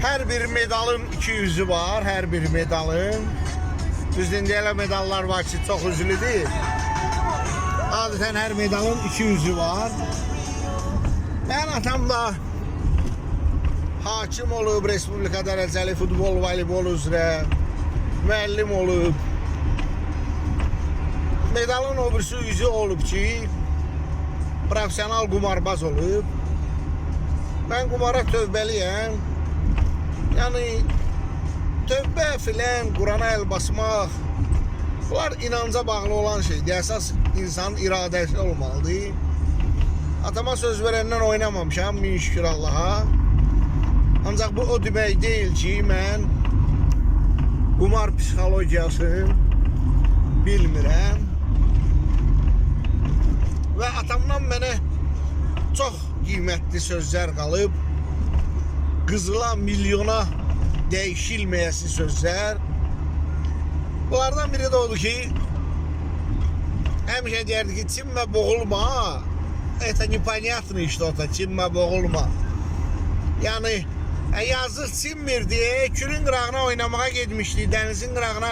Her bir medalın iki yüzü var, her bir medalın. Düzdür, elə medallar var ki, çox üzlü değil. Adətən hər medalın iki yüzü var. Mənim atam da hakim olub, Respublika dərəcəli futbol, voleybol üzrə müəllim olub. Medalın o birisi yüzü olub ki, profesional qumarbaz olub. Mən qumara tövbəliyəm. Yəni tövbə filan, Qurana el basmaq, bunlar inanca bağlı olan şeydir. Əsas insanın iradəsi olmalıdır. Atama söz verəndən oynamamışam, min şükür Allaha. Ancaq bu o demək deyil ki, mən qumar psixologiyasını bilmirəm. Və atamdan mənə çox qiymətli sözlər qalıb. Qızıla, milyona dəyişilməyəsi sözlər. Bunlardan biri de oldu ki, həmişə deyərdi ki, çinmə boğulma. Это непонятно что-то, çinmə boğulma. Yani yazıq çinmirdi, külün qırağına oynamağa getmişdi, dənizin qırağına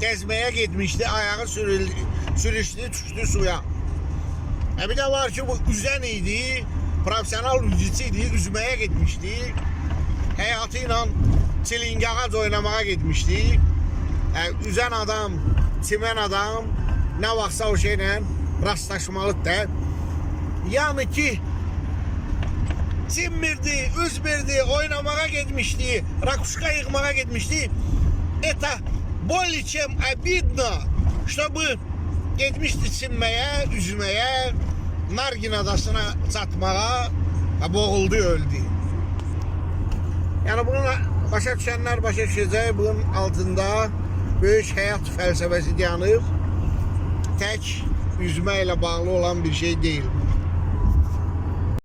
gəzməyə getmişdi, ayağı sürüşdü, düşdü suya. Bir de var ki, bu üzən idi, profesional üzücü idi, üzməyə getmişdi. Həyatıyla çilingağac oynamağa getmişdi. Üzən adam, çimən adam nə vaxtsa o şeylə rastlaşmalıdır. Yəni ki, çimmirdi, üzmirdi, oynamağa getmişdi, rakuşka yıkmağa getmişdi. Это более чем обидно, чтобы getmişdi çimməyə, üzməyə, Nargin adasına çatmağa, boğuldu, öldü. Yəni bunu başa düşənlər başa düşəcək, bunun altında böyük həyat fəlsəfəsi dayanıb, tək üzməklə bağlı olan bir şey deyil.